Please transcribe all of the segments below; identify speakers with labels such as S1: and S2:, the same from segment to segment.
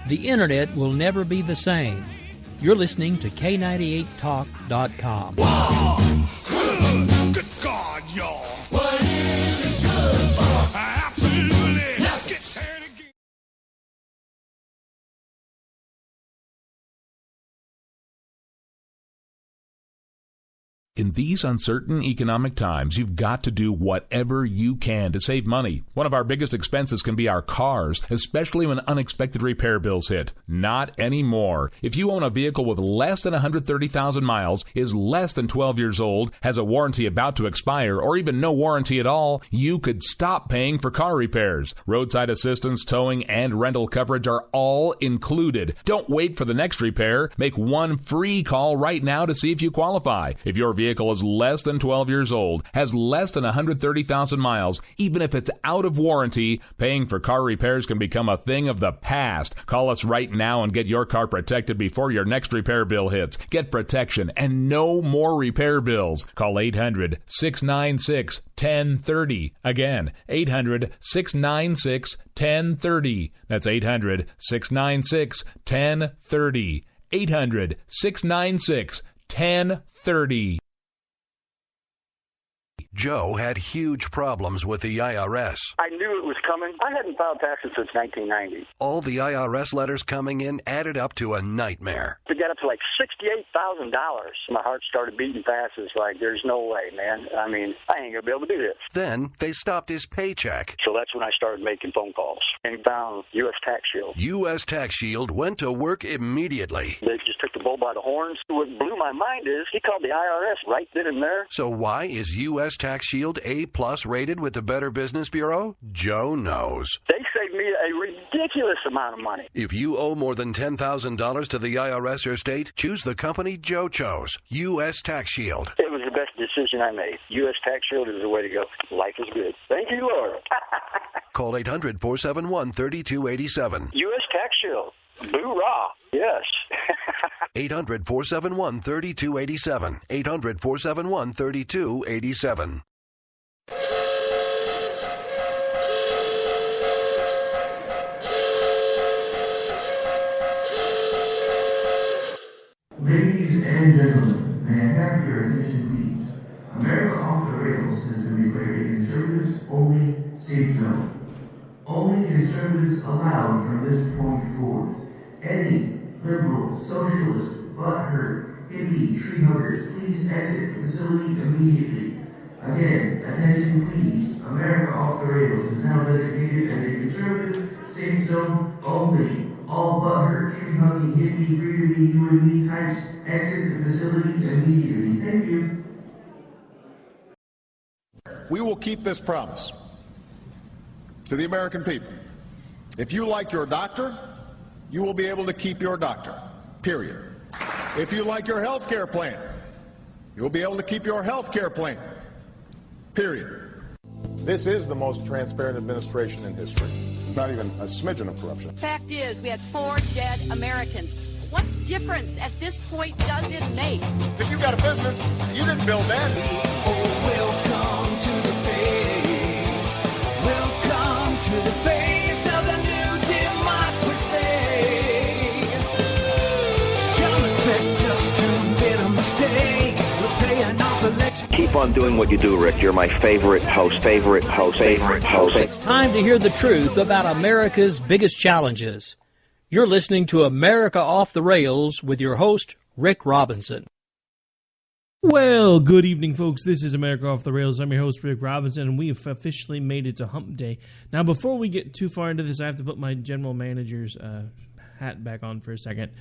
S1: The internet will never be the same. You're listening to K98Talk.com.
S2: Whoa! Good God, y'all. What is it good for? Absolutely. Let's get started again.
S3: In these uncertain economic times, you've got to do whatever you can to save money. One of our biggest expenses can be our cars, especially when unexpected repair bills hit. Not anymore. If you own a vehicle with less than 130,000 miles, is less than 12 years old, has a warranty about to expire, or even no warranty at all, you could stop paying for car repairs. Roadside assistance, towing, and rental coverage are all included. Don't wait for the next repair. Make one free call right now to see if you qualify. If your vehicle is less than 12 years old, has less than 130,000 miles, even if it's out of warranty, paying for car repairs can become a thing of the past. Call us right now and get your car protected before your next repair bill hits. Get protection and no more repair bills. Call 800-696-1030. Again, 800-696-1030. That's 800-696-1030. 800-696-1030.
S4: Joe had huge problems with the IRS.
S5: I knew it was coming. I hadn't filed taxes since 1990.
S4: All the IRS letters coming in added up to a nightmare.
S5: To get up to like $68,000. My heart started beating fast. It's like, there's no way, man. I mean, I ain't going to be able to do this.
S4: Then they stopped his paycheck.
S5: So that's when I started making phone calls and found U.S. Tax Shield.
S4: U.S. Tax Shield went to work immediately.
S5: They just took the bull by the horns. What blew my mind is he called the IRS right then and there.
S4: So why is U.S. Tax Shield A+ rated with the Better Business Bureau? Joe knows.
S5: They saved me a ridiculous amount of money.
S4: If you owe more than $10,000 to the IRS or state, choose the company Joe chose, U.S. Tax Shield.
S5: It was the best decision I made. U.S. Tax Shield is the way to go. Life is good. Thank you, Lord.
S4: Call 800-471-3287.
S5: U.S. Tax Shield. Boo-rah. Yes.
S4: 800-471-3287. 800-471-3287.
S6: Ladies and gentlemen, may I have your attention please? America Off the Rails has been declared a conservatives-only safe zone. Only conservatives allowed from this point forward. Any liberal, socialist, butthurt, hippie, tree huggers, please exit the facility immediately. Again, attention please. America Off the Rails is now designated as a conservative safe zone only. All butthurt, tree-hugging, hippie, free-to-be, you and me types exit the facility immediately. Thank you.
S7: We will keep this promise to the American people. If you like your doctor, you will be able to keep your doctor, period. If you like your health care plan, you will be able to keep your health care plan, period.
S8: This is the most transparent administration in history. Not even a smidgen of corruption.
S9: Fact is, we had 4 dead Americans. What difference at this point does it make?
S8: If you got a business, you didn't build that.
S2: Oh, welcome to the face. Welcome to the face of the new democracy. Don't expect us to admit a mistake. We're paying off election.
S10: Keep on doing what you do, Rick. You're my favorite host.
S1: It's time to hear the truth about America's biggest challenges. You're listening to America Off the Rails with your host, Rick Robinson.
S11: Well, good evening, folks. This is America Off the Rails. I'm your host, Rick Robinson, and we have officially made it to Hump Day. Now, before we get too far into this, I have to put my general manager's hat back on for a second.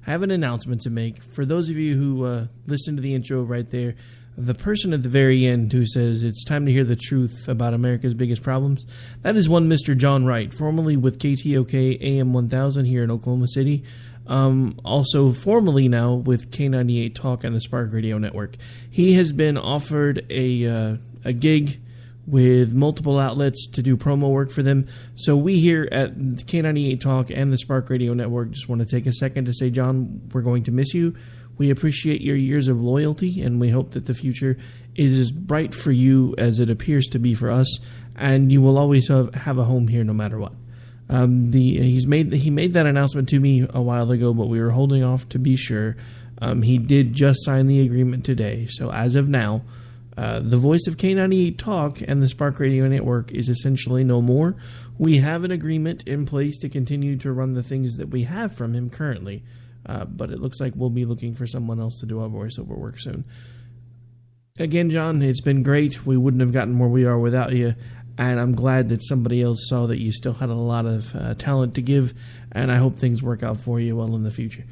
S11: I have an announcement to make. For those of you who listened to the intro right there, the person at the very end who says it's time to hear the truth about America's biggest problems, that is one Mr. John Wright, formerly with KTOK AM 1000 here in Oklahoma City, also formerly now with K98 Talk and the Spark Radio Network. He has been offered a gig with multiple outlets to do promo work for them. So we here at K98 Talk and the Spark Radio Network just want to take a second to say, John, we're going to miss you. We appreciate your years of loyalty, and we hope that the future is as bright for you as it appears to be for us, and you will always have a home here no matter what. He made that announcement to me a while ago, but we were holding off to be sure. He did just sign the agreement today, so as of now, the voice of K98 Talk and the Spark Radio Network is essentially no more. We have an agreement in place to continue to run the things that we have from him currently, but it looks like we'll be looking for someone else to do our voiceover work soon. Again, John, it's been great. We wouldn't have gotten where we are without you, and I'm glad that somebody else saw that you still had a lot of talent to give, and I hope things work out for you well in the future.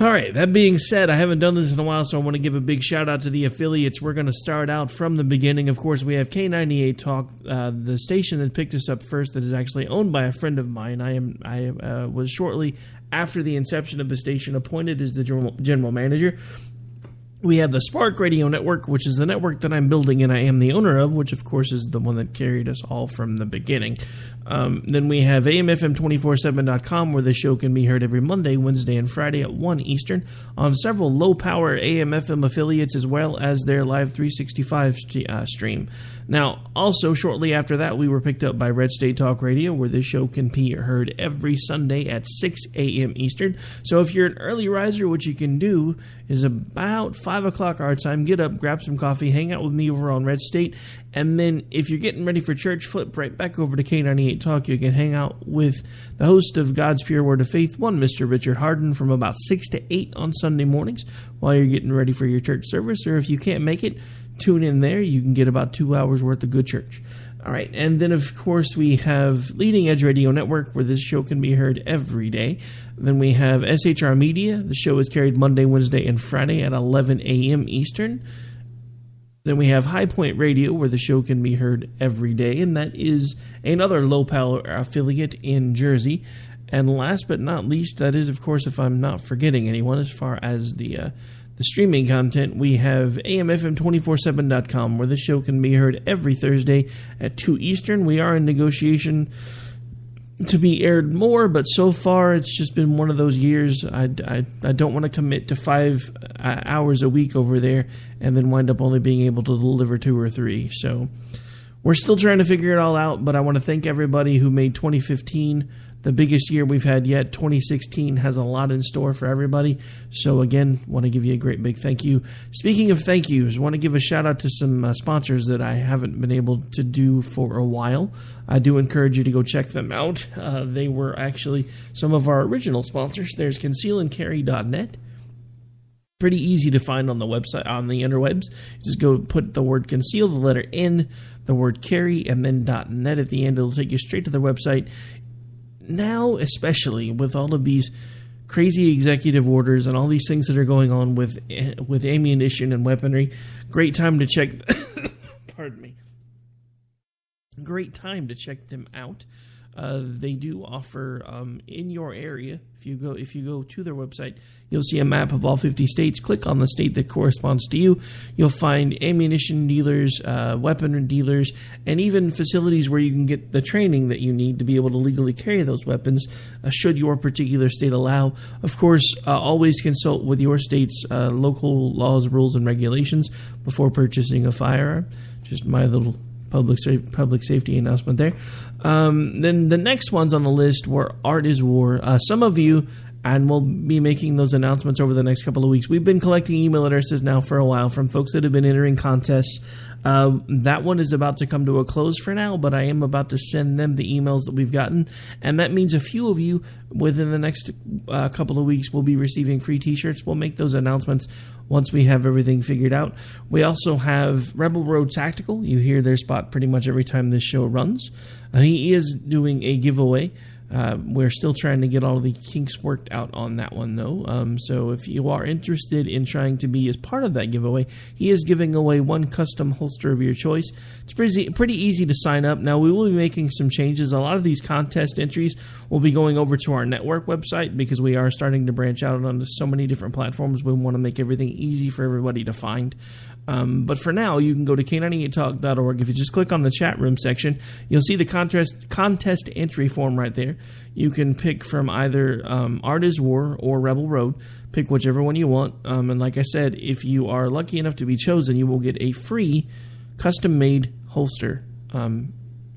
S11: All right, that being said, I haven't done this in a while, so I want to give a big shout-out to the affiliates. We're going to start out from the beginning. Of course, we have K98 Talk, the station that picked us up first that is actually owned by a friend of mine. I was shortly after the inception of the station appointed as the general manager. We have the Spark Radio Network, which is the network that I'm building and I am the owner of, which of course is the one that carried us all from the beginning. Then we have AMFM247.com, where the show can be heard every Monday, Wednesday, and Friday at 1 Eastern on several low-power AM/FM affiliates, as well as their Live 365 stream. Now, also, shortly after that, we were picked up by Red State Talk Radio, where this show can be heard every Sunday at 6 a.m. Eastern. So if you're an early riser, what you can do is about 5 o'clock our time, get up, grab some coffee, hang out with me over on Red State, and then if you're getting ready for church, flip right back over to K98 Talk. You can hang out with the host of God's Pure Word of Faith, Mr. Richard Harden, from about 6 to 8 on Sunday mornings while you're getting ready for your church service. Or if you can't make it, tune in there. You can get about 2 hours worth of good church. All right, and then, of course, we have Leading Edge Radio Network, where this show can be heard every day. Then we have SHR Media. The show is carried Monday, Wednesday, and Friday at 11 a.m. Eastern. Then we have High Point Radio, where the show can be heard every day, and that is another low-power affiliate in Jersey. And last but not least, that is, of course, if I'm not forgetting anyone, as far as the streaming content, we have AMFM247.com, where the show can be heard every Thursday at 2 Eastern. We are in negotiation to be aired more, but so far it's just been one of those years. I don't want to commit to 5 hours a week over there and then wind up only being able to deliver 2 or 3. So we're still trying to figure it all out, but I want to thank everybody who made 2015 the biggest year we've had yet. 2016 has a lot in store for everybody. So again, want to give you a great big thank you. Speaking of thank yous, I want to give a shout out to some sponsors that I haven't been able to do for a while. I do encourage you to go check them out. They were actually some of our original sponsors. There's concealandcarry.net. Pretty easy to find on the website, on the interwebs. Just go put the word conceal, the letter N, the word carry, and then .net at the end. It'll take you straight to the website. Now, especially with all of these crazy executive orders and all these things that are going on with ammunition and weaponry, great time to check. Pardon me. Great time to check them out. They do offer in your area. If you go to their website, you'll see a map of all 50 states. Click on the state that corresponds to you. You'll find ammunition dealers, weapon dealers, and even facilities where you can get the training that you need to be able to legally carry those weapons, should your particular state allow. Of course, always consult with your state's local laws, rules, and regulations before purchasing a firearm. Just my little public safety announcement there. Then the next ones on the list were Art is War. Some of you, and we'll be making those announcements over the next couple of weeks. We've been collecting email addresses now for a while from folks that have been entering contests. That one is about to come to a close for now, but I am about to send them the emails that we've gotten, and that means a few of you within the next couple of weeks will be receiving free t-shirts. We'll make those announcements once we have everything figured out. We also have Rebel Road Tactical. You hear their spot pretty much every time this show runs. He is doing a giveaway. We're still trying to get all of the kinks worked out on that one, though. So if you are interested in trying to be as part of that giveaway, he is giving away one custom holster of your choice. It's pretty easy to sign up. Now, we will be making some changes. A lot of these contest entries will be going over to our network website because we are starting to branch out onto so many different platforms. We want to make everything easy for everybody to find. But for now, you can go to k98talk.org. If you just click on the chat room section, you'll see the contest entry form right there. You can pick from either Art is War or Rebel Road. Pick whichever one you want. And like I said, if you are lucky enough to be chosen, you will get a free custom-made holster.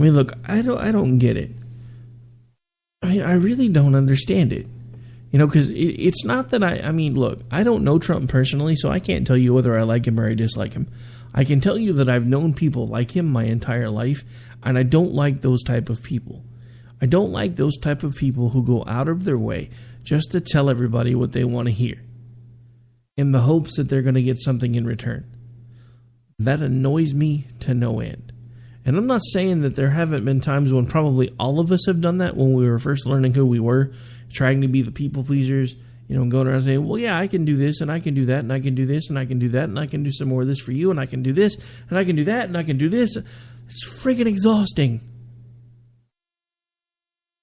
S11: I mean, look, I don't get it. I mean, I really don't understand it. You know, because it's not that I mean, look, I don't know Trump personally, so I can't tell you whether I like him or I dislike him. I can tell you that I've known people like him my entire life, and I don't like those type of people. I don't like those type of people who go out of their way just to tell everybody what they want to hear in the hopes that they're going to get something in return. That annoys me to no end. And I'm not saying that there haven't been times when probably all of us have done that when we were first learning who we were, trying to be the people pleasers, you know, going around saying, well, yeah, I can do this, and I can do that, and I can do this, and I can do that, and I can do some more of this for you, and I can do this, and I can do that, and I can do this. It's friggin' exhausting.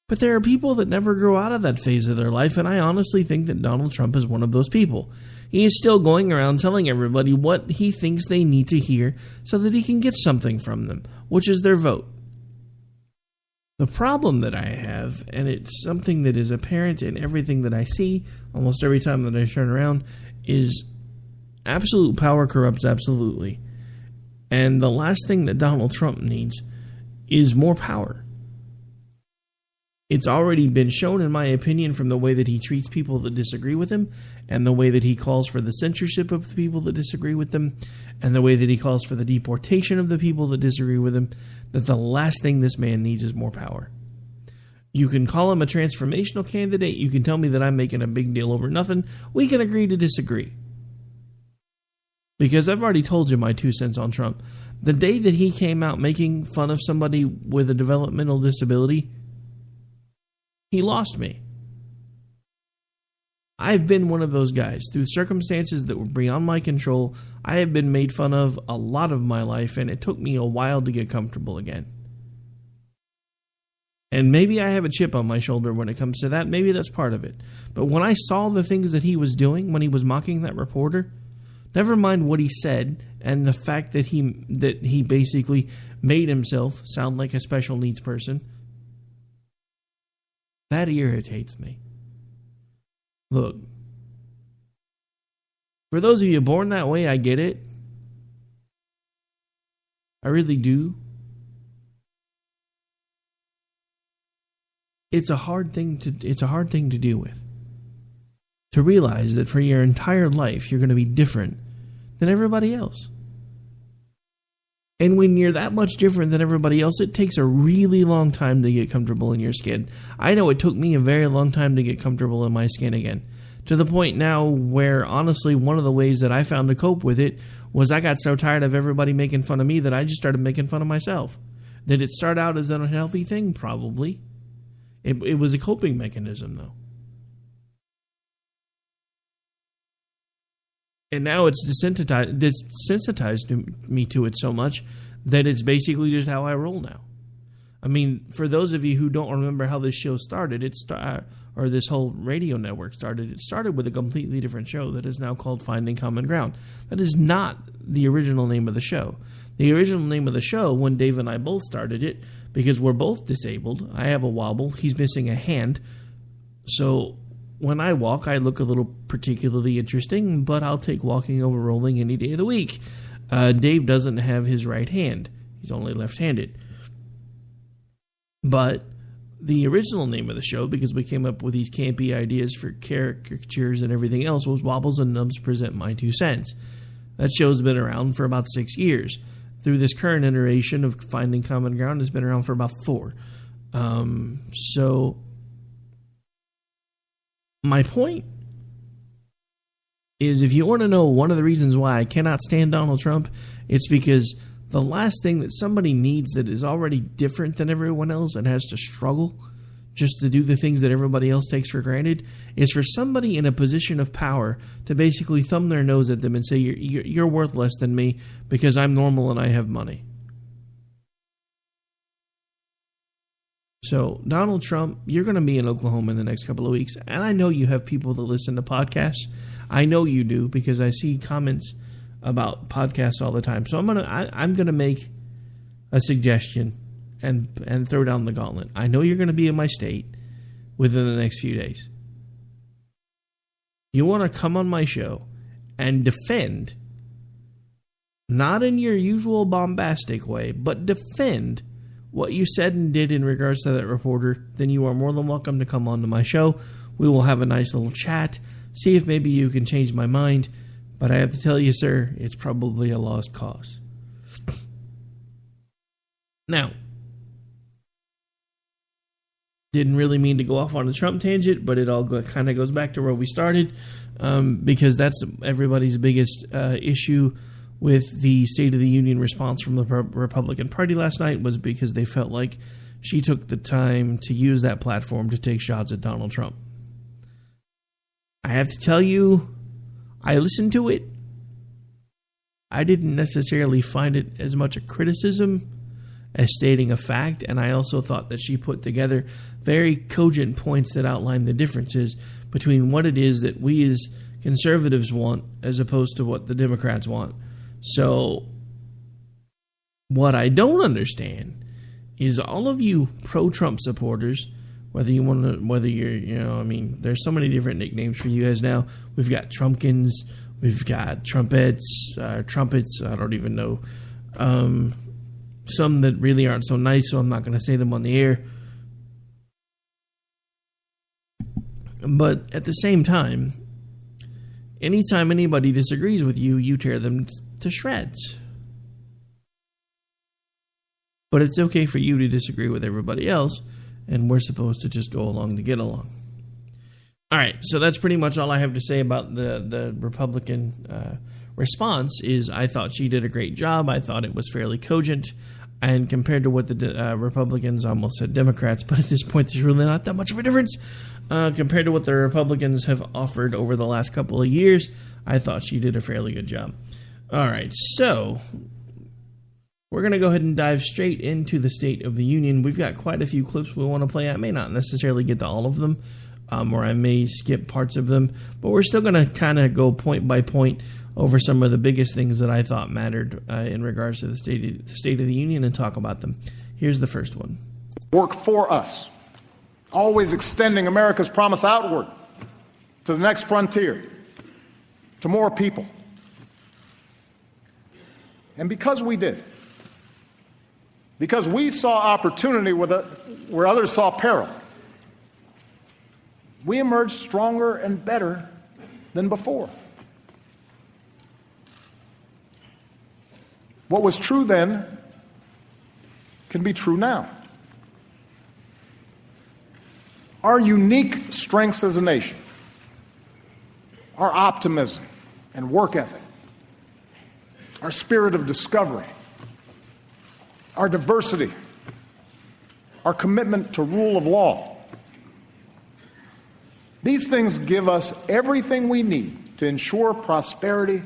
S11: But there are people that never grow out of that phase of their life, and I honestly think that Donald Trump is one of those people. He is still going around telling everybody what he thinks they need to hear so that he can get something from them, which is their vote. The problem that I have, and it's something that is apparent in everything that I see, almost every time that I turn around, is absolute power corrupts absolutely. And the last thing that Donald Trump needs is more power. It's already been shown, in my opinion, from the way that he treats people that disagree with him, and the way that he calls for the censorship of the people that disagree with him, and the way that he calls for the deportation of the people that disagree with him, that the last thing this man needs is more power. You can call him a transformational candidate. You can tell me that I'm making a big deal over nothing. We can agree to disagree. Because I've already told you my 2 cents on Trump. The day that he came out making fun of somebody with a developmental disability, he lost me. I've been one of those guys. Through circumstances that were beyond my control, I have been made fun of a lot of my life, and it took me a while to get comfortable again. And maybe I have a chip on my shoulder when it comes to that. Maybe that's part of it. But when I saw the things that he was doing when he was mocking that reporter, never mind what he said and the fact that he basically made himself sound like a special needs person, that irritates me. Look, for those of you born that way, I get it. I really do. It's a hard thing to deal with. To realize that for your entire life you're going to be different than everybody else. And when you're that much different than everybody else, it takes a really long time to get comfortable in your skin. I know it took me a very long time to get comfortable in my skin again. To the point now where, honestly, one of the ways that I found to cope with it was I got so tired of everybody making fun of me that I just started making fun of myself. Did it start out as an unhealthy thing? Probably. It was a coping mechanism, though. And now it's desensitized me to it so much that it's basically just how I roll now. I mean, for those of you who don't remember how this show started, or this whole radio network started, it started with a completely different show that is now called Finding Common Ground. That is not the original name of the show. The original name of the show, when Dave and I both started it, because we're both disabled, I have a wobble, he's missing a hand, so when I walk, I look a little particularly interesting, but I'll take walking over rolling any day of the week. Dave doesn't have his right hand. He's only left-handed. But the original name of the show, because we came up with these campy ideas for caricatures and everything else, was Wobbles and Nubs Present My 2 Cents. That show's been around for about 6 years. Through this current iteration of Finding Common Ground, it's been around for about 4. So my point is, if you want to know one of the reasons why I cannot stand Donald Trump, it's because the last thing that somebody needs that is already different than everyone else and has to struggle just to do the things that everybody else takes for granted is for somebody in a position of power to basically thumb their nose at them and say, you're worth less than me because I'm normal and I have money. So, Donald Trump, you're going to be in Oklahoma in the next couple of weeks, and I know you have people that listen to podcasts. I know you do, because I see comments about podcasts all the time. So I'm gonna make a suggestion and throw down the gauntlet. I know you're going to be in my state within the next few days. You want to come on my show and defend, not in your usual bombastic way, but defend what you said and did in regards to that reporter, then you are more than welcome to come on to my show. We will have a nice little chat, see if maybe you can change my mind. But I have to tell you, sir, it's probably a lost cause. Now, didn't really mean to go off on a Trump tangent, but it all kind of goes back to where we started, because that's everybody's biggest issue with the State of the Union response from the Republican Party last night, was because they felt like she took the time to use that platform to take shots at Donald Trump. I have to tell you, I listened to it. I didn't necessarily find it as much a criticism as stating a fact, and I also thought that she put together very cogent points that outline the differences between what it is that we as conservatives want as opposed to what the Democrats want. So, what I don't understand is all of you pro-Trump supporters, whether you're, there's so many different nicknames for you guys now. We've got Trumpkins, we've got trumpets, I don't even know. Some that really aren't so nice, so I'm not going to say them on the air. But at the same time, anytime anybody disagrees with you, you tear them to shreds. But it's okay for you to disagree with everybody else, and we're supposed to just go along to get along. All right, so that's pretty much all I have to say about the Republican response. Is I thought she did a great job. I thought it was fairly cogent. And compared to what the Republicans, I almost said Democrats, but at this point there's really not that much of a difference. Compared to what the Republicans have offered over the last couple of years, I thought she did a fairly good job. All right, so we're going to go ahead and dive straight into the State of the Union. We've got quite a few clips we want to play. I may not necessarily get to all of them, or I may skip parts of them, but we're still going to kind of go point by point over some of the biggest things that I thought mattered in regards to the State of the Union and talk about them. Here's the first one.
S7: Work for us, always extending America's promise outward to the next frontier, to more people. And because we did, because we saw opportunity where others saw peril, we emerged stronger and better than before. What was true then can be true now. Our unique strengths as a nation, our optimism and work ethic, our spirit of discovery, our diversity, our commitment to rule of law, these things give us everything we need to ensure prosperity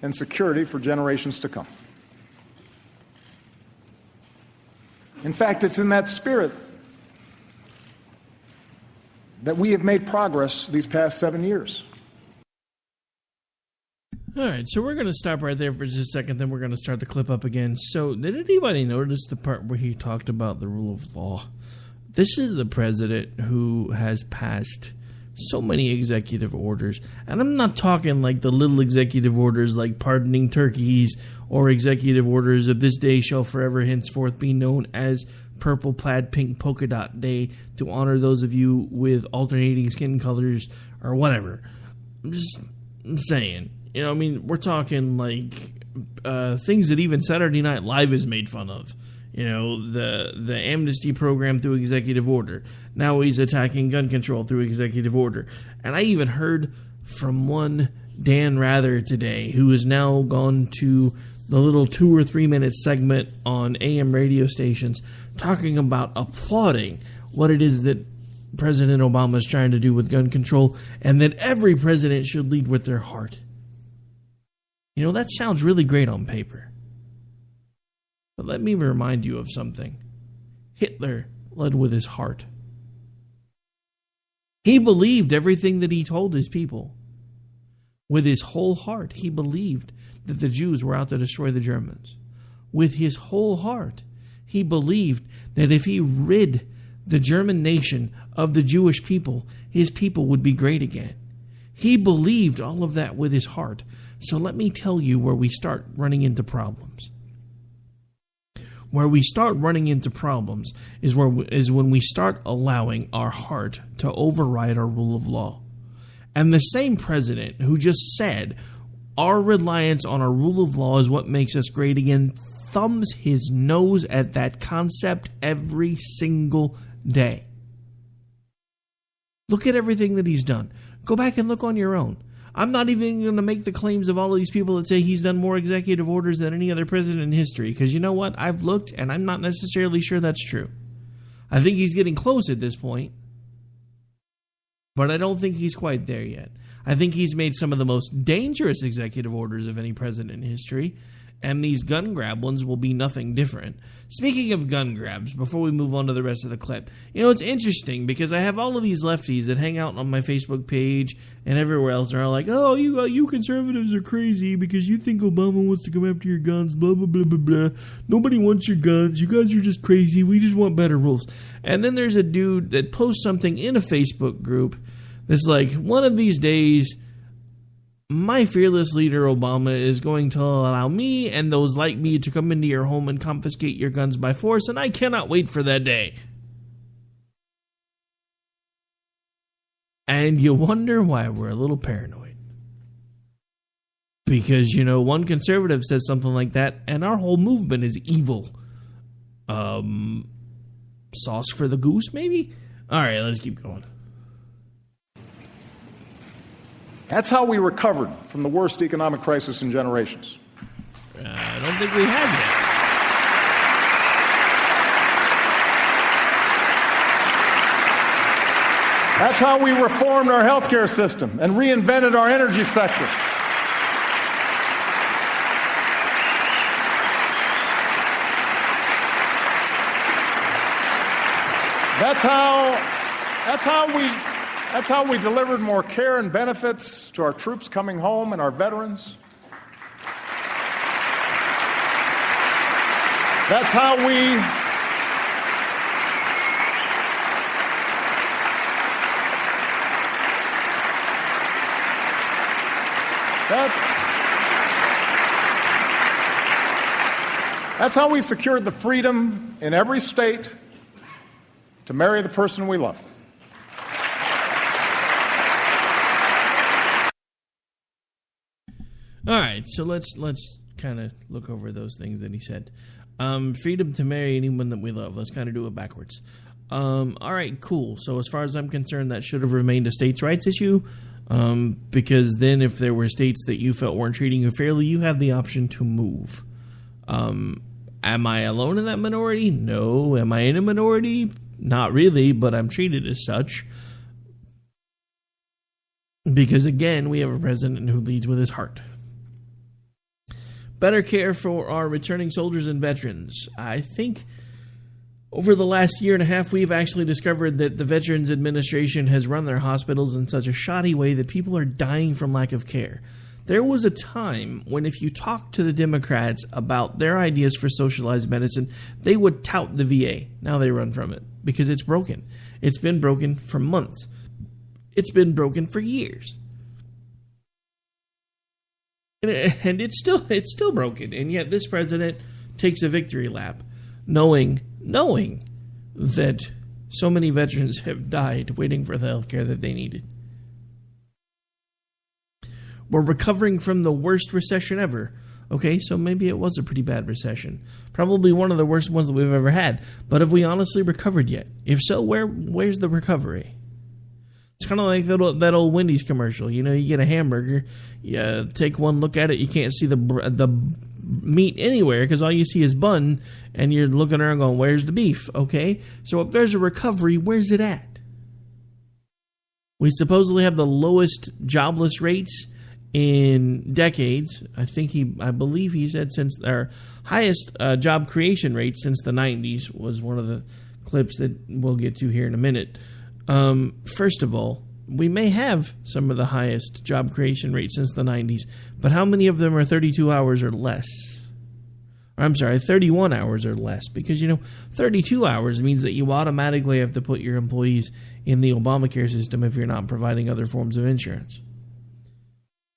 S7: and security for generations to come. In fact, it's in that spirit that we have made progress these past 7 years.
S11: All right, so we're going to stop right there for just a second, then we're going to start the clip up again. So, did anybody notice the part where he talked about the rule of law? This is the president who has passed so many executive orders, and I'm not talking like the little executive orders like pardoning turkeys or executive orders of this day shall forever henceforth be known as Purple Plaid Pink Polka Dot Day to honor those of you with alternating skin colors or whatever. I'm just saying, we're talking like things that even Saturday Night Live is made fun of. The amnesty program through executive order. Now he's attacking gun control through executive order. And I even heard from one Dan Rather today, who has now gone to the little 2 or 3 minute segment on AM radio stations talking about applauding what it is that President Obama is trying to do with gun control, and that every president should lead with their heart. That sounds really great on paper. But let me remind you of something. Hitler led with his heart. He believed everything that he told his people. With his whole heart, he believed that the Jews were out to destroy the Germans. With his whole heart, he believed that if he rid the German nation of the Jewish people, his people would be great again. He believed all of that with his heart. So let me tell you where we start running into problems. Where we start running into problems is when we start allowing our heart to override our rule of law. And the same president who just said our reliance on our rule of law is what makes us great again thumbs his nose at that concept every single day. Look at everything that he's done. Go back and look on your own. I'm not even going to make the claims of all of these people that say he's done more executive orders than any other president in history, because you know what? I've looked, and I'm not necessarily sure that's true. I think he's getting close at this point, but I don't think he's quite there yet. I think he's made some of the most dangerous executive orders of any president in history, and these gun grab ones will be nothing different. Speaking of gun grabs, before we move on to the rest of the clip, you know, it's interesting because I have all of these lefties that hang out on my Facebook page and everywhere else, and are all like, oh, you conservatives are crazy because you think Obama wants to come after your guns, blah, blah, blah, blah, blah. Nobody wants your guns. You guys are just crazy. We just want better rules. And then there's a dude that posts something in a Facebook group that's like, one of these days, my fearless leader Obama is going to allow me and those like me to come into your home and confiscate your guns by force, and I cannot wait for that day. And you wonder why we're a little paranoid. Because, you know, one conservative says something like that, and our whole movement is evil. Sauce for the goose, maybe? All right, let's keep going.
S7: That's how we recovered from the worst economic crisis in generations.
S11: I don't think we have yet.
S7: That's how we reformed our healthcare system and reinvented our energy sector. That's how we delivered more care and benefits to our troops coming home and our veterans. That's how we secured the freedom in every state to marry the person we love.
S11: All right, so let's kind of look over those things that he said. Freedom to marry anyone that we love. Let's kind of do it backwards. All right, cool. So as far as I'm concerned, that should have remained a states' rights issue, because then if there were states that you felt weren't treating you fairly, you have the option to move. Am I alone in that minority? No. Am I in a minority? Not really, but I'm treated as such. Because, again, we have a president who leads with his heart. Better care for our returning soldiers and veterans. I think over the last year and a half, we've actually discovered that the Veterans Administration has run their hospitals in such a shoddy way that people are dying from lack of care. There was a time when if you talked to the Democrats about their ideas for socialized medicine, they would tout the VA. Now they run from it because it's broken. It's been broken for months. It's been broken for years. And it's still broken. And yet this president takes a victory lap, knowing that so many veterans have died waiting for the health care that they needed. We're recovering from the worst recession ever. Okay, so maybe it was a pretty bad recession. Probably one of the worst ones that we've ever had. But have we honestly recovered yet? If so, where's the recovery? It's kind of like that old Wendy's commercial. You know, you get a hamburger, you take one look at it, you can't see the meat anywhere because all you see is bun, and you're looking around going, where's the beef? Okay, so if there's a recovery, where's it at? We supposedly have the lowest jobless rates in decades. I believe he said since our highest job creation rate since the 90s was one of the clips that we'll get to here in a minute. First of all, we may have some of the highest job creation rates since the 90s, but how many of them are 32 hours or less? I'm sorry, 31 hours or less, because, 32 hours means that you automatically have to put your employees in the Obamacare system if you're not providing other forms of insurance.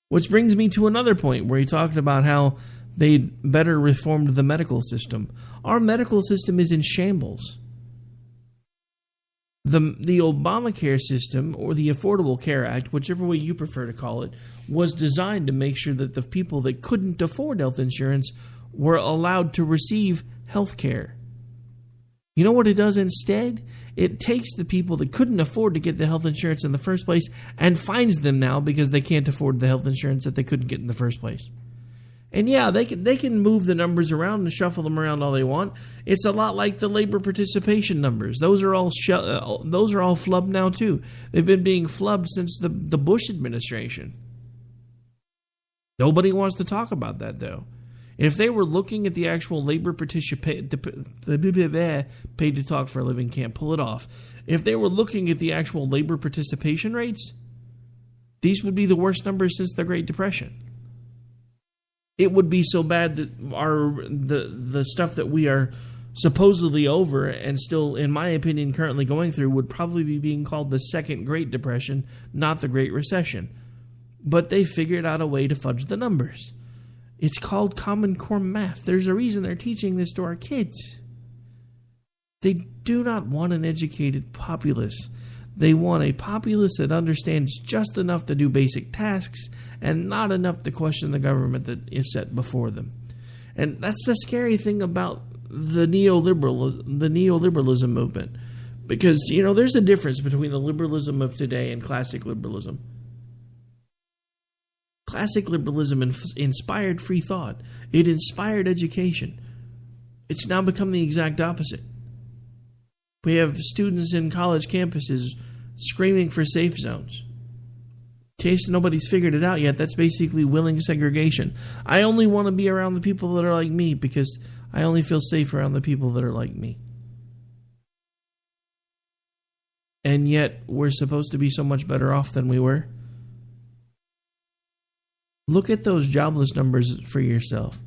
S11: Which brings me to another point where he talked about how they better reformed the medical system. Our medical system is in shambles. The Obamacare system, or the Affordable Care Act, whichever way you prefer to call it, was designed to make sure that the people that couldn't afford health insurance were allowed to receive health care. You know what it does instead? It takes the people that couldn't afford to get the health insurance in the first place and fines them now because they can't afford the health insurance that they couldn't get in the first place. And yeah, they can move the numbers around and shuffle them around all they want. It's a lot like the labor participation numbers. Those are all flubbed now too. They've been being flubbed since the Bush administration. Nobody wants to talk about that though. If they were looking at the actual labor participation, paid to talk for a living, can't pull it off. If they were looking at the actual labor participation rates, these would be the worst numbers since the Great Depression. It would be so bad that the stuff that we are supposedly over and still, in my opinion, currently going through would probably be being called the Second Great Depression, not the Great Recession. But they figured out a way to fudge the numbers. It's called Common Core math. There's a reason they're teaching this to our kids. They do not want an educated populace. They want a populace that understands just enough to do basic tasks and not enough to question the government that is set before them. And that's the scary thing about the neoliberalism movement. Because, there's a difference between the liberalism of today and classic liberalism. Classic liberalism inspired free thought. It inspired education. It's now become the exact opposite. We have students in college campuses screaming for safe zones. In case nobody's figured it out yet, that's basically willing segregation. I only want to be around the people that are like me because I only feel safe around the people that are like me. And yet, we're supposed to be so much better off than we were. Look at those jobless numbers for yourself.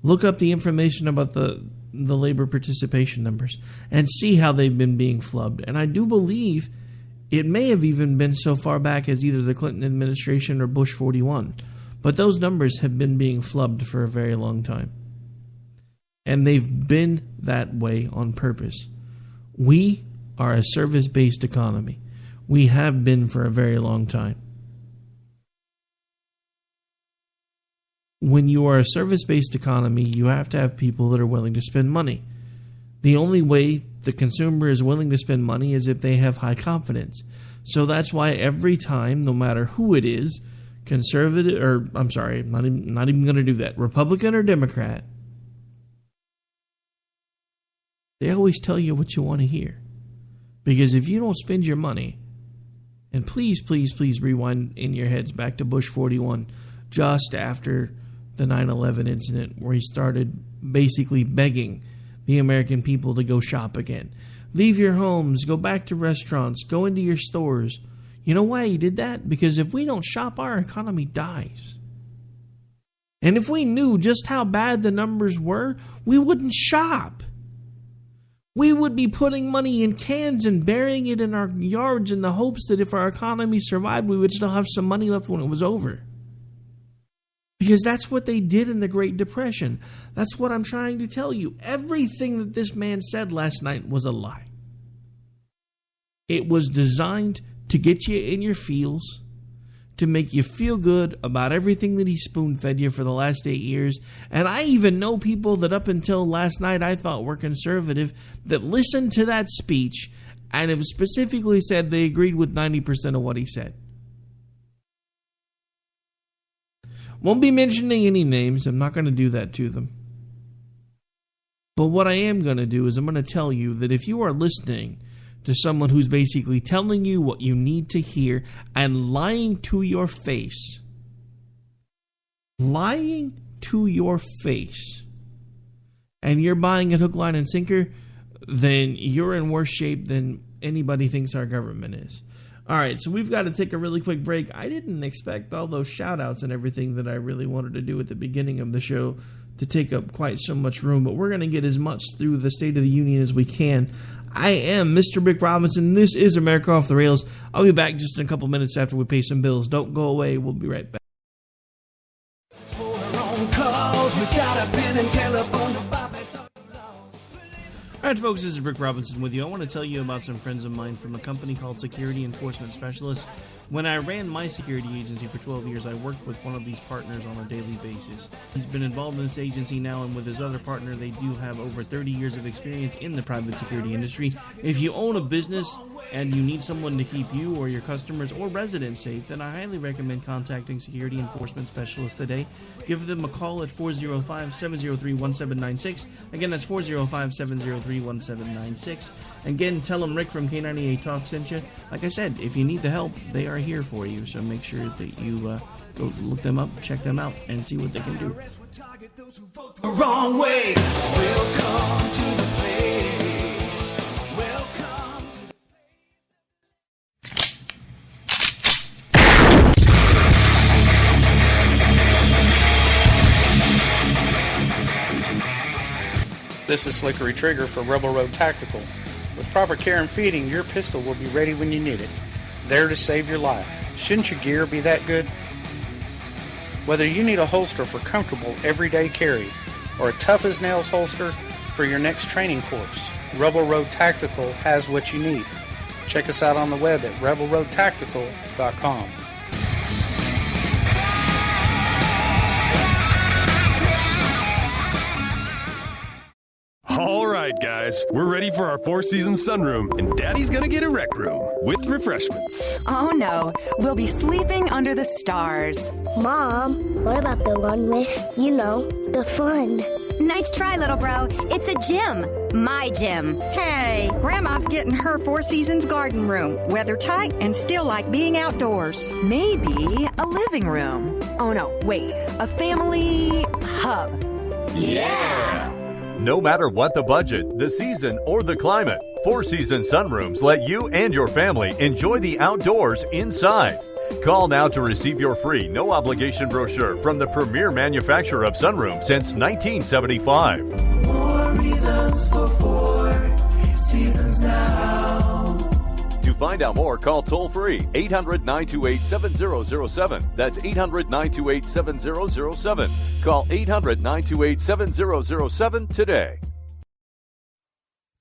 S11: Look up the information about the labor participation numbers and see how they've been being flubbed. And I do believe it may have even been so far back as either the Clinton administration or Bush 41. But those numbers have been being flubbed for a very long time. And they've been that way on purpose. We are a service-based economy. We have been for a very long time. When you are a service-based economy, you have to have people that are willing to spend money. The only way the consumer is willing to spend money is if they have high confidence. So that's why every time, no matter who it is, conservative, or I'm sorry, not even going to do that, Republican or Democrat, they always tell you what you want to hear. Because if you don't spend your money, and please rewind in your heads back to Bush 41, just after the 9/11 incident, where he started basically begging the American people to go shop again. Leave your homes, go back to restaurants, go into your stores. You know why he did that? Because if we don't shop, our economy dies. And if we knew just how bad the numbers were, we wouldn't shop. We would be putting money in cans and burying it in our yards in the hopes that if our economy survived, we would still have some money left when it was over. Because that's what they did in the Great Depression. That's what I'm trying to tell you. Everything that this man said last night was a lie. It was designed to get you in your feels, to make you feel good about everything that he spoon-fed you for the last 8 years. And I even know people that up until last night I thought were conservative that listened to that speech and have specifically said they agreed with 90% of what he said. Won't be mentioning any names. I'm not going to do that to them. But what I am going to do is I'm going to tell you that if you are listening to someone who's basically telling you what you need to hear and lying to your face, and you're buying it hook, line, and sinker, then you're in worse shape than anybody thinks our government is. All right, so we've got to take a really quick break. I didn't expect all those shout-outs and everything that I really wanted to do at the beginning of the show to take up quite so much room, but we're going to get as much through the State of the Union as we can. I am Mr. Rick Robinson. This is America Off the Rails. I'll be back just in a couple minutes after we pay some bills. Don't go away. We'll be right back.
S2: For our own cause, we got a pen and telephone to bypass all the laws.
S11: Alright folks, this is Rick Robinson with you. I want to tell you about some friends of mine from a company called Security Enforcement Specialists. When I ran my security agency for 12 years, I worked with one of these partners on a daily basis. He's been involved in this agency now, and with his other partner, they do have over 30 years of experience in the private security industry. If you own a business and you need someone to keep you or your customers or residents safe, then I highly recommend contacting Security Enforcement Specialists today. Give them a call at 405-703-1796. Again, that's 405-703-1796. Again, tell them Rick from K98 Talk sent you. Like I said, if you need the help, they are here for you. So make sure that you go look them up, check them out, and see what they can do.
S2: The wrong way. Welcome to the place. Welcome to
S12: This is Slickery Trigger for Rebel Road Tactical. With proper care and feeding, your pistol will be ready when you need it. There to save your life. Shouldn't your gear be that good? Whether you need a holster for comfortable everyday carry or a tough-as-nails holster for your next training course, Rebel Road Tactical has what you need. Check us out on the web at rebelroadtactical.com.
S13: All right, guys, we're ready for our four-season sunroom, and Daddy's gonna get a rec room with refreshments.
S14: Oh no, we'll be sleeping under the stars.
S15: Mom, what about the one with, the fun?
S16: Nice try, little bro. It's a gym. My gym.
S17: Hey, Grandma's getting her Four Seasons garden room. Weather tight and still like being outdoors.
S14: Maybe a living room. Oh no, wait, a family hub.
S18: Yeah! No matter what the budget, the season, or the climate, Four Seasons Sunrooms let you and your family enjoy the outdoors inside. Call now to receive your free, no-obligation brochure from the premier manufacturer of sunrooms since 1975.
S2: More reasons for Four Seasons now.
S18: To find out more, call toll-free 800-928-7007. That's 800-928-7007. Call 800-928-7007 today.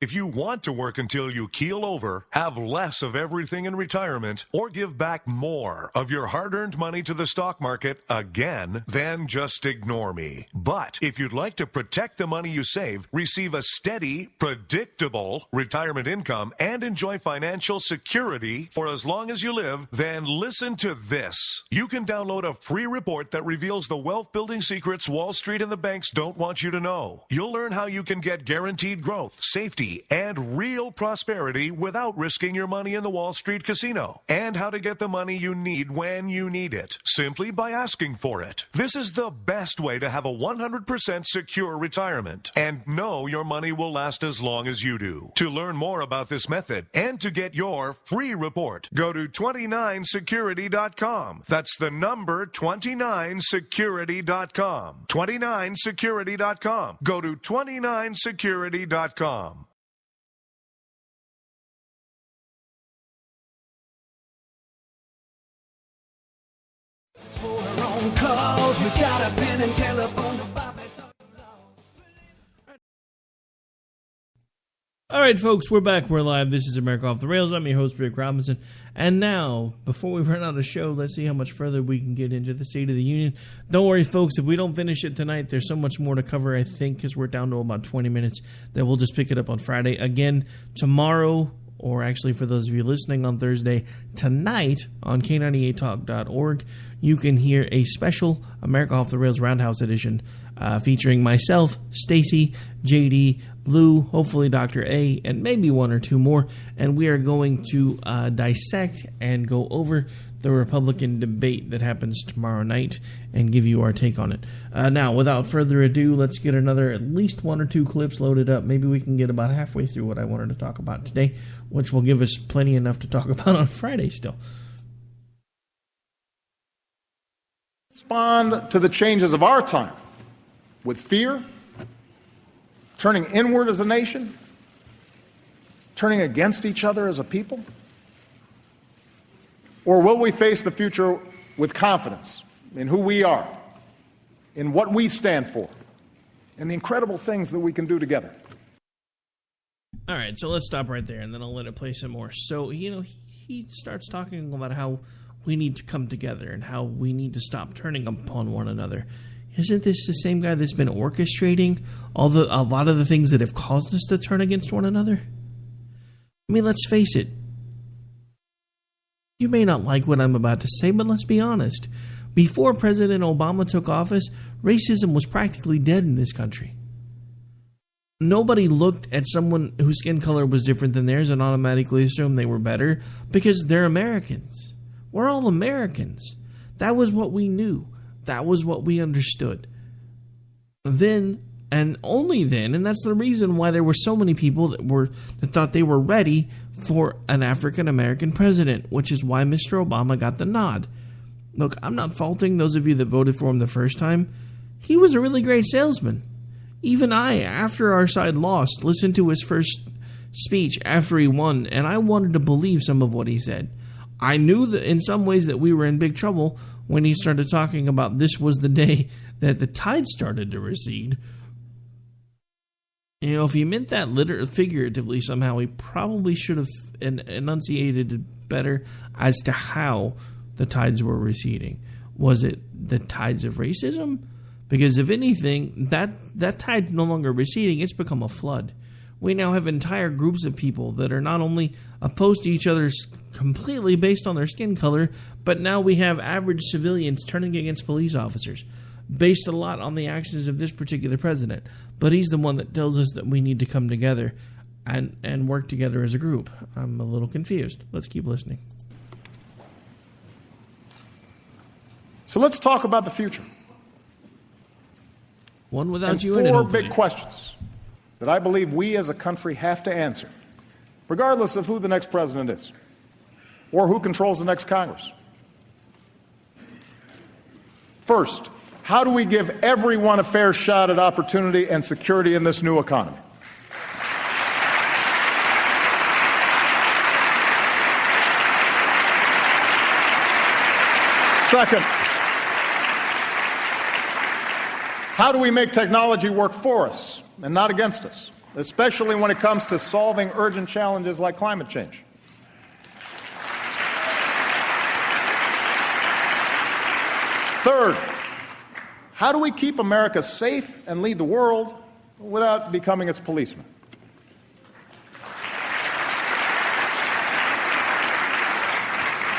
S19: If you want to work until you keel over, have less of everything in retirement, or give back more of your hard-earned money to the stock market again, then just ignore me. But if you'd like to protect the money you save, receive a steady, predictable retirement income, and enjoy financial security for as long as you live, then listen to this. You can download a free report that reveals the wealth-building secrets Wall Street and the banks don't want you to know. You'll learn how you can get guaranteed growth, safety, and real prosperity without risking your money in the Wall Street casino, and how to get the money you need when you need it, simply by asking for it. This is the best way to have a 100% secure retirement, and know your money will last as long as you do. To learn more about this method and to get your free report, go to 29security.com. That's the number 29security.com. 29security.com. Go to 29security.com.
S2: For her own cause, we got a pen and telephone.
S11: All right, folks, we're back. We're live. This is America Off the Rails. I'm your host, Rick Robinson. And now, before we run out of show, let's see how much further we can get into the State of the Union. Don't worry, folks. If we don't finish it tonight, there's so much more to cover, I think, because we're down to about 20 minutes, that we'll just pick it up on Friday. Again, tomorrow, or actually for those of you listening on Thursday, tonight on K98Talk.org, you can hear a special America Off the Rails Roundhouse edition featuring myself, Stacy, JD, Lou, hopefully Dr. A, and maybe one or two more. And we are going to dissect and go over the Republican debate that happens tomorrow night and give you our take on it. Now, without further ado, let's get at least one or two clips loaded up. Maybe we can get about halfway through what I wanted to talk about today, which will give us plenty enough to talk about on Friday still.
S7: Respond to the changes of our time with fear, turning inward as a nation, turning against each other as a people? Or will we face the future with confidence in who we are, in what we stand for, and the incredible things that we can do together?
S11: All right, so let's stop right there, and then I'll let it play some more. So, he starts talking about how we need to come together and how we need to stop turning upon one another. Isn't this the same guy that's been orchestrating a lot of the things that have caused us to turn against one another? I mean, let's face it. You may not like what I'm about to say, but let's be honest. Before President Obama took office, racism was practically dead in this country. Nobody looked at someone whose skin color was different than theirs and automatically assumed they were better because they're Americans. We're all Americans. That was what we knew. That was what we understood. Then, and only then, and that's the reason why there were so many people that thought they were ready for an African-American president, which is why Mr. Obama got the nod. Look, I'm not faulting those of you that voted for him the first time. He was a really great salesman. Even I, after our side lost, listened to his first speech after he won, and I wanted to believe some of what he said. I knew that in some ways that we were in big trouble when he started talking about this was the day that the tide started to recede. If he meant that figuratively somehow, he probably should have enunciated it better as to how the tides were receding. Was it the tides of racism? Because if anything, that tide's no longer receding, it's become a flood. We now have entire groups of people that are not only opposed to each other completely based on their skin color, but now we have average civilians turning against police officers, based a lot on the actions of this particular president. But he's the one that tells us that we need to come together and work together as a group. I'm a little confused. Let's keep listening.
S7: So let's talk about the future.
S11: One without
S7: and
S11: you in it,
S7: four
S11: hopefully.
S7: big questions that I believe we as a country have to answer, regardless of who the next president is or who controls the next Congress. First, how do we give everyone a fair shot at opportunity and security in this new economy? Second, how do we make technology work for us and not against us, especially when it comes to solving urgent challenges like climate change? Third, how do we keep America safe and lead the world without becoming its policeman?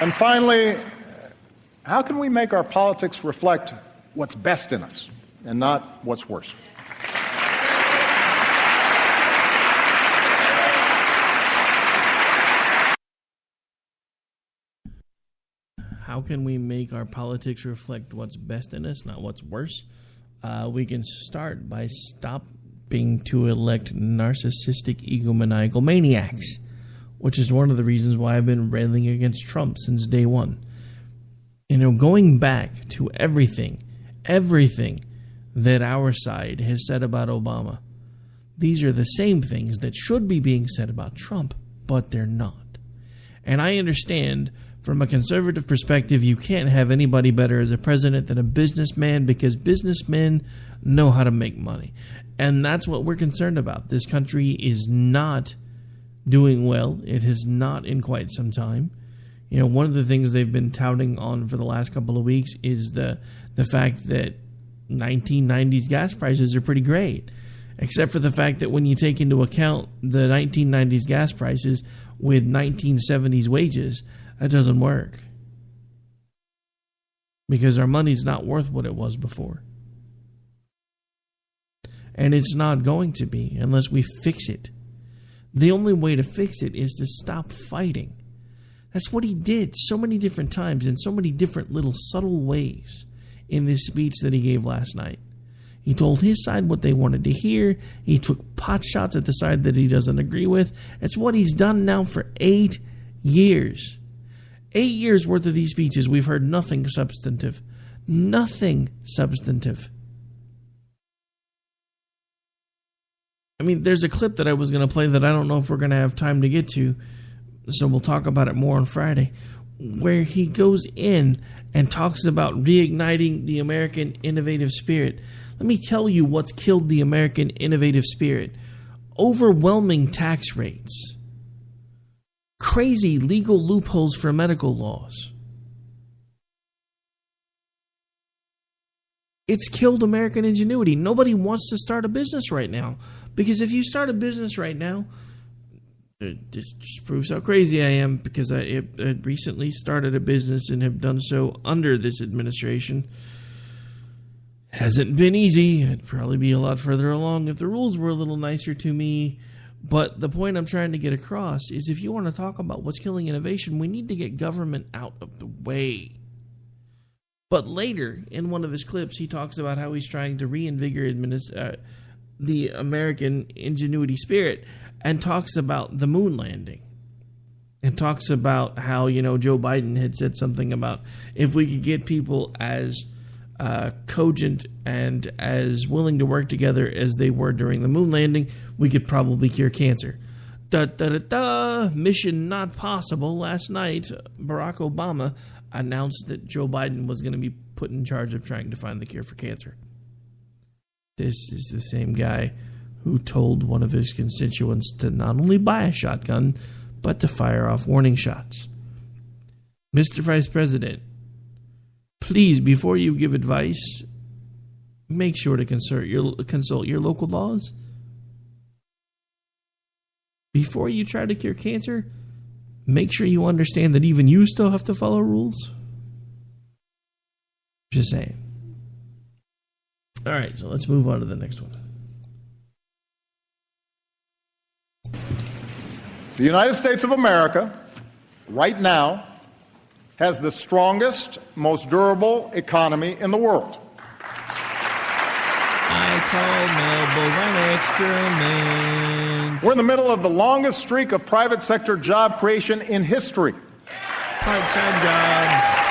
S7: And finally, how can we make our politics reflect what's best in us and not what's worse?
S11: How can we make our politics reflect what's best in us, not what's worse? We can start by stopping to elect narcissistic, egomaniacal maniacs, which is one of the reasons why I've been railing against Trump since day one. Going back to everything that our side has said about Obama, these are the same things that should be being said about Trump, but they're not. And I understand from a conservative perspective, you can't have anybody better as a president than a businessman because businessmen know how to make money. And that's what we're concerned about. This country is not doing well. It has not in quite some time. One of the things they've been touting on for the last couple of weeks is the fact that 1990s gas prices are pretty great, except for the fact that when you take into account the 1990s gas prices with 1970s wages, that doesn't work. Because our money's not worth what it was before. And it's not going to be unless we fix it. The only way to fix it is to stop fighting. That's what he did so many different times in so many different little subtle ways in this speech that he gave last night. He told his side what they wanted to hear. He took pot shots at the side that he doesn't agree with. It's what he's done now for 8 years. 8 years worth of these speeches, we've heard nothing substantive. Nothing substantive. I mean, there's a clip that I was going to play that I don't know if we're going to have time to get to, so we'll talk about it more on Friday, where he goes in and talks about reigniting the American innovative spirit. Let me tell you what's killed the American innovative spirit. overwhelming tax rates, crazy legal loopholes for medical laws. It's killed American ingenuity. Nobody wants to start a business right now. Because if you start a business right now, it just proves how crazy I am, because I recently started a business and have done so under this administration. Hasn't been easy. I'd probably be a lot further along if the rules were a little nicer to me. But the point I'm trying to get across is, if you want to talk about what's killing innovation, we need to get government out of the way. But later, in one of his clips, he talks about how he's trying to reinvigorate the American ingenuity spirit, and talks about the moon landing. And talks about how, Joe Biden had said something about, if we could get people as cogent and as willing to work together as they were during the moon landing, we could probably cure cancer. Mission not possible. Last night, Barack Obama announced that Joe Biden was going to be put in charge of trying to find the cure for cancer. This is the same guy who told one of his constituents to not only buy a shotgun, but to fire off warning shots. Mr. Vice President, please, before you give advice, make sure to consult your local laws. Before you try to cure cancer, make sure you understand that even you still have to follow rules. Just saying. All right, so let's move on to the next one.
S7: The United States of America, right now, has the strongest, most durable economy in the world.
S11: I call Melbourne an experiment.
S7: We're in the middle of the longest streak of private sector job creation in history.
S11: Part-time jobs.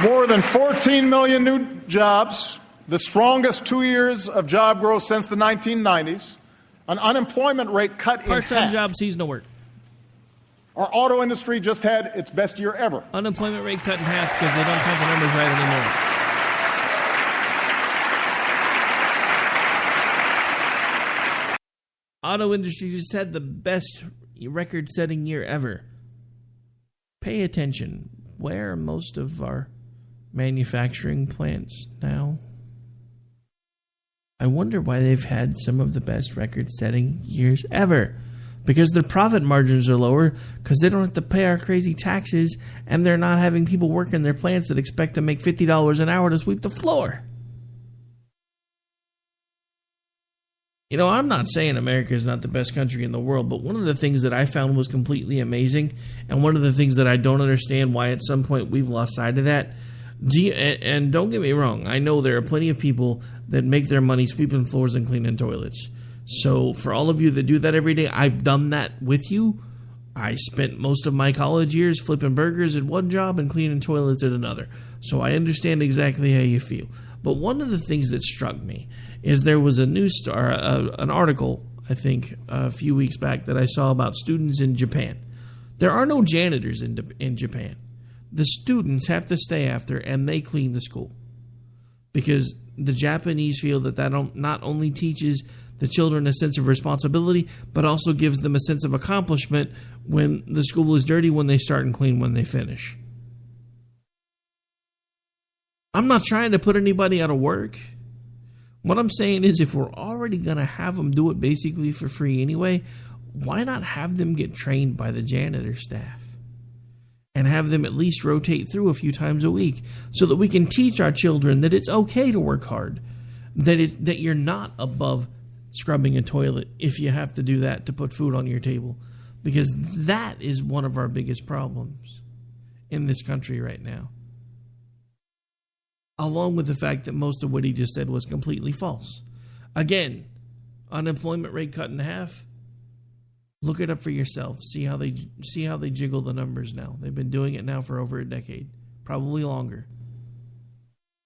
S7: More than 14 million new jobs, the strongest 2 years of job growth since the 1990s, an unemployment rate cut in half.
S11: Part-time job, seasonal work.
S7: Our auto industry just had its best year ever.
S11: Unemployment rate cut in half because they don't count the numbers right anymore. Auto industry just had the best record-setting year ever. Pay attention. Where are most of our manufacturing plants now? I wonder why they've had some of the best record-setting years ever. Because their profit margins are lower, because they don't have to pay our crazy taxes, and they're not having people work in their plants that expect to make $50 an hour to sweep the floor. I'm not saying America is not the best country in the world, but one of the things that I found was completely amazing, and one of the things that I don't understand why at some point we've lost sight of that. And don't get me wrong, I know there are plenty of people that make their money sweeping floors and cleaning toilets. So for all of you that do that every day, I've done that with you. I spent most of my college years flipping burgers at one job and cleaning toilets at another. So I understand exactly how you feel. But one of the things that struck me is there was an article, I think, a few weeks back that I saw about students in Japan. There are no janitors in Japan. The students have to stay after, and they clean the school. Because the Japanese feel that not only teaches the children a sense of responsibility, but also gives them a sense of accomplishment when the school is dirty when they start and clean when they finish. I'm not trying to put anybody out of work. What I'm saying is, if we're already going to have them do it basically for free anyway, why not have them get trained by the janitor staff? And have them at least rotate through a few times a week so that we can teach our children that it's okay to work hard, that you're not above scrubbing a toilet if you have to do that to put food on your table, because that is one of our biggest problems in this country right now. Along with the fact that most of what he just said was completely false. Again, unemployment rate cut in half. Look it up for yourself. See how they jiggle the numbers now. They've been doing it now for over a decade, probably longer.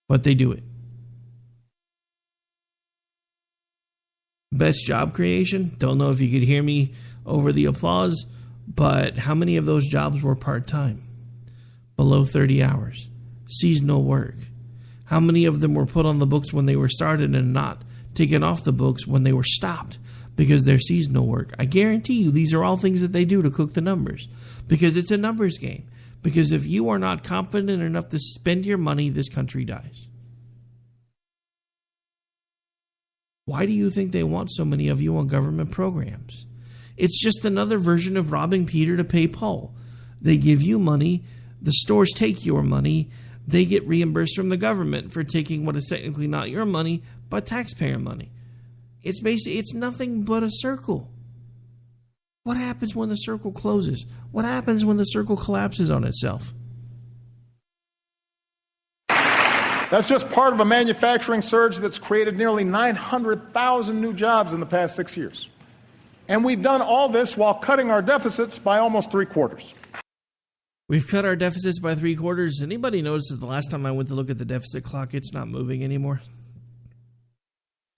S11: But they do it. Best job creation. Don't know if you could hear me over the applause, but how many of those jobs were part-time? below 30 hours. Seasonal work. How many of them were put on the books when they were started and not taken off the books when they were stopped because they're seasonal work? I guarantee you these are all things that they do to cook the numbers, because it's a numbers game. Because if you are not confident enough to spend your money, this country dies. Why do you think they want so many of you on government programs? It's just another version of robbing Peter to pay Paul. They give you money, the stores take your money, they get reimbursed from the government for taking what is technically not your money, but taxpayer money. It's nothing but a circle. What happens when the circle closes? What happens when the circle collapses on itself?
S7: That's just part of a manufacturing surge that's created nearly 900,000 new jobs in the past 6 years. And we've done all this while cutting our deficits by almost 3/4.
S11: We've cut our deficits by 3/4. Anybody notice that the last time I went to look at the deficit clock, it's not moving anymore?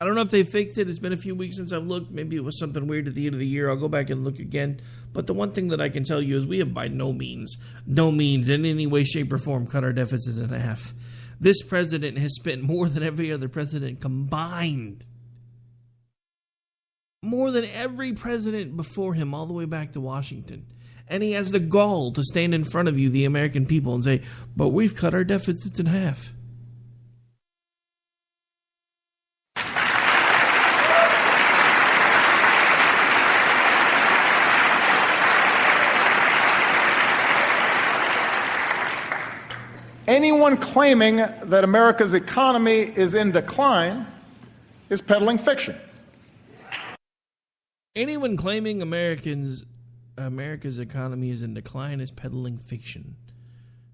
S11: I don't know if they fixed it. It's been a few weeks since I've looked. Maybe it was something weird at the end of the year. I'll go back and look again. But the one thing that I can tell you is we have by no means in any way, shape, or form cut our deficits in half. This president has spent more than every other president combined. More than every president before him, all the way back to Washington. And he has the gall to stand in front of you, the American people, and say, but we've cut our deficits in half.
S7: Anyone claiming that America's economy is in decline is peddling fiction.
S11: Anyone claiming America's economy is in decline is peddling fiction.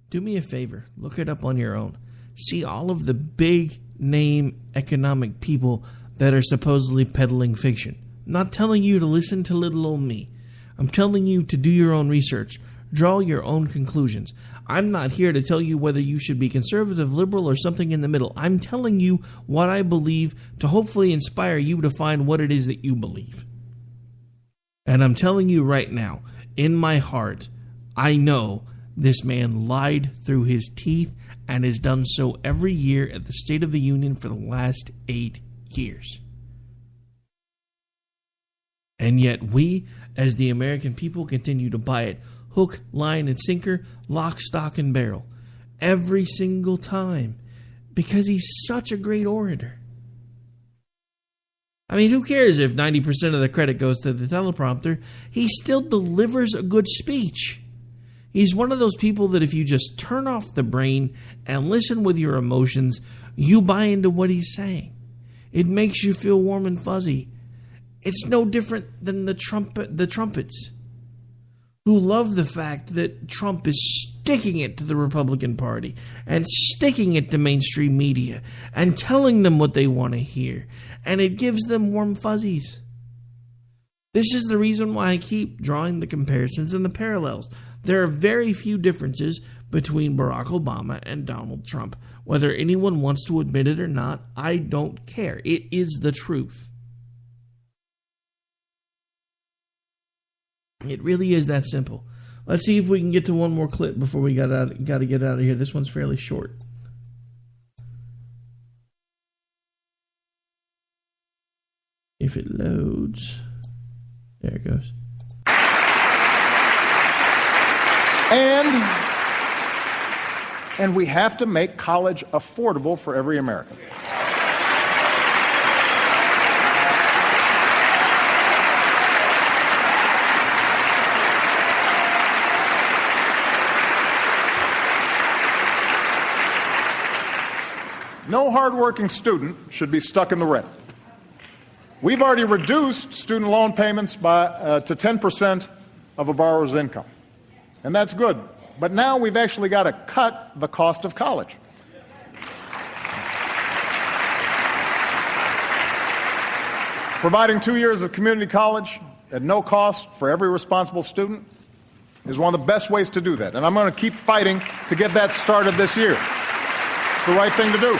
S11: Do me a favor. Look it up on your own. See all of the big name economic people that are supposedly peddling fiction. I'm not telling you to listen to little old me. I'm telling you to do your own research. Draw your own conclusions. I'm not here to tell you whether you should be conservative, liberal, or something in the middle. I'm telling you what I believe to hopefully inspire you to find what it is that you believe. And I'm telling you right now, in my heart, I know this man lied through his teeth and has done so every year at the State of the Union for the last 8 years. And yet we, as the American people, continue to buy it hook, line, and sinker, lock, stock, and barrel. Every single time. Because he's such a great orator. I mean, who cares if 90% of the credit goes to the teleprompter? He still delivers a good speech. He's one of those people that if you just turn off the brain and listen with your emotions, you buy into what he's saying. It makes you feel warm and fuzzy. It's no different than the trumpets, who love the fact that Trump is sticking it to the Republican Party and sticking it to mainstream media and telling them what they want to hear. And it gives them warm fuzzies. This is the reason why I keep drawing the comparisons and the parallels. There are very few differences between Barack Obama and Donald Trump. Whether anyone wants to admit it or not, I don't care. It is the truth. It really is that simple. Let's see if we can get to one more clip before we got to get out of here. This one's fairly short. If it loads. There it goes.
S7: And we have to make college affordable for every American. No hardworking student should be stuck in the red. We've already reduced student loan payments to 10% of a borrower's income. And that's good. But now we've actually got to cut the cost of college. Providing 2 years of community college at no cost for every responsible student is one of the best ways to do that. And I'm going to keep fighting to get that started this year. It's the right thing to do.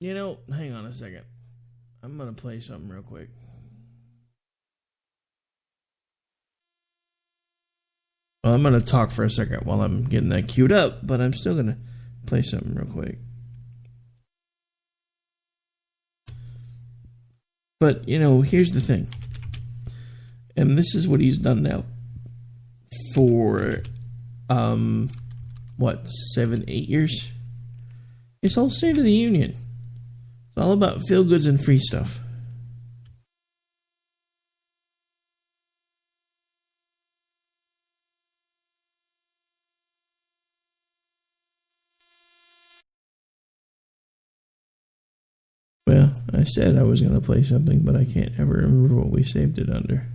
S11: You know, hang on a second. I'm going to play something real quick. Well, I'm going to talk for a second while I'm getting that queued up, but I'm still going to play something real quick. But, here's the thing. And this is what he's done now for, 7, 8 years? It's all State of the Union. It's all about feel-goods and free stuff. Well, I said I was going to play something, but I can't ever remember what we saved it under.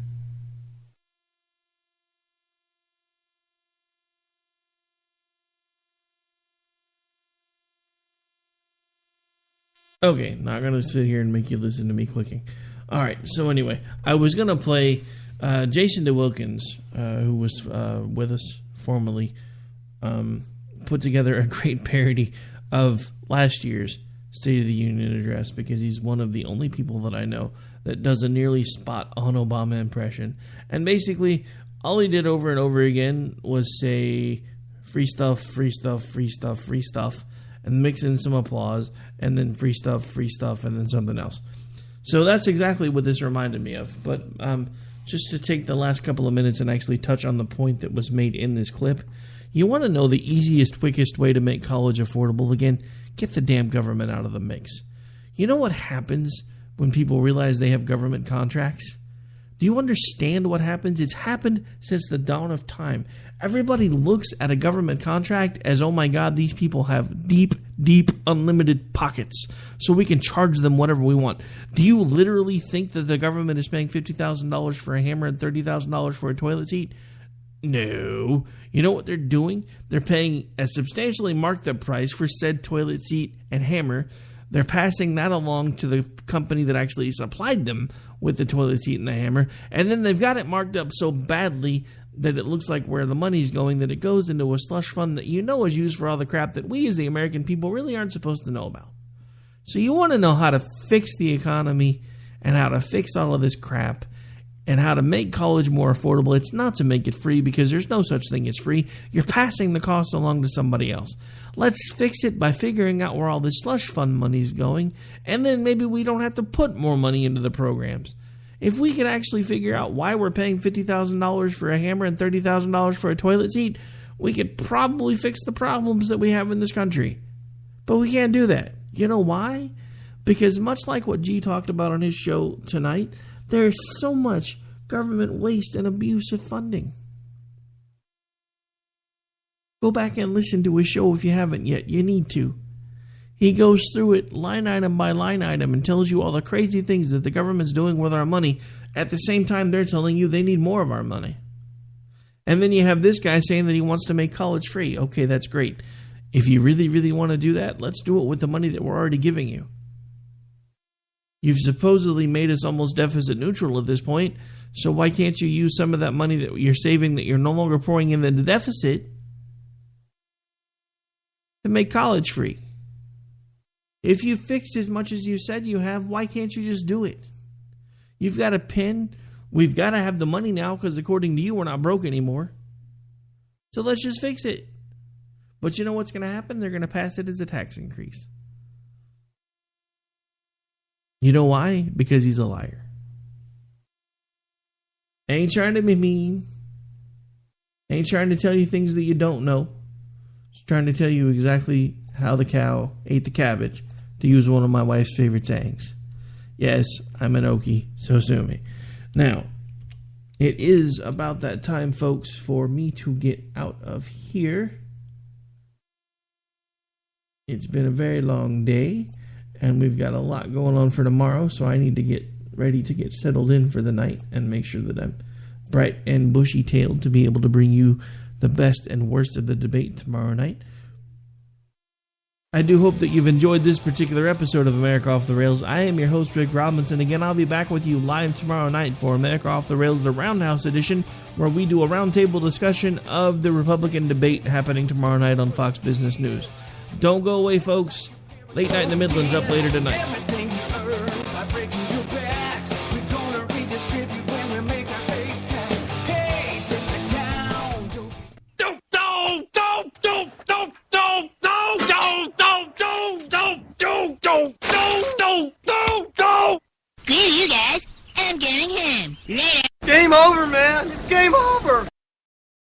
S11: Okay, not going to sit here and make you listen to me clicking. All right, so anyway, I was going to play Jason DeWilkins, who was with us formerly, put together a great parody of last year's State of the Union address, because he's one of the only people that I know that does a nearly spot-on Obama impression. And basically, all he did over and over again was say, free stuff, free stuff, free stuff, free stuff, and mix in some applause, and then free stuff, and then something else. So that's exactly what this reminded me of. But just to take the last couple of minutes and actually touch on the point that was made in this clip, you want to know the easiest, quickest way to make college affordable again? Get the damn government out of the mix. You know what happens when people realize they have government contracts? Do you understand what happens? It's happened since the dawn of time. Everybody looks at a government contract as, oh my God, these people have deep, deep, unlimited pockets, so we can charge them whatever we want. Do you literally think that the government is paying $50,000 for a hammer and $30,000 for a toilet seat? No. You know what they're doing? They're paying a substantially marked up price for said toilet seat and hammer. They're passing that along to the company that actually supplied them with the toilet seat and the hammer. And then they've got it marked up so badly that it looks like where the money's going, that it goes into a slush fund that is used for all the crap that we as the American people really aren't supposed to know about. So you want to know how to fix the economy and how to fix all of this crap and how to make college more affordable. It's not to make it free, because there's no such thing as free. You're passing the cost along to somebody else. Let's fix it by figuring out where all this slush fund money is going, and then maybe we don't have to put more money into the programs. If we could actually figure out why we're paying $50,000 for a hammer and $30,000 for a toilet seat, we could probably fix the problems that we have in this country. But we can't do that. You know why? Because much like what G talked about on his show tonight, there is so much government waste and abuse of funding. Go back and listen to his show if you haven't yet. You need to. He goes through it line item by line item and tells you all the crazy things that the government's doing with our money. At the same time, they're telling you they need more of our money. And then you have this guy saying that he wants to make college free. Okay, that's great. If you really, really want to do that, let's do it with the money that we're already giving you. You've supposedly made us almost deficit neutral at this point, so why can't you use some of that money that you're saving, that you're no longer pouring in the deficit, to make college free? If you fixed as much as you said you have, why can't you just do it? You've got a pen. We've got to have the money now because according to you, we're not broke anymore. So let's just fix it. But you know what's going to happen? They're going to pass it as a tax increase. You know why? Because he's a liar. Ain't trying to be mean. Ain't trying to tell you things that you don't know. Just trying to tell you exactly how the cow ate the cabbage, to use one of my wife's favorite sayings. Yes, I'm an Okie, so sue me. Now, it is about that time, folks, for me to get out of here. It's been a very long day, and we've got a lot going on for tomorrow, so I need to get ready to get settled in for the night and make sure that I'm bright and bushy-tailed to be able to bring you the best and worst of the debate tomorrow night. I do hope that you've enjoyed this particular episode of America Off the Rails. I am your host, Rick Robinson. Again, I'll be back with you live tomorrow night for America Off the Rails, the Roundhouse Edition, where we do a roundtable discussion of the Republican debate happening tomorrow night on Fox Business News. Don't go away, folks. Late Night in the Midlands up later tonight.
S2: don't.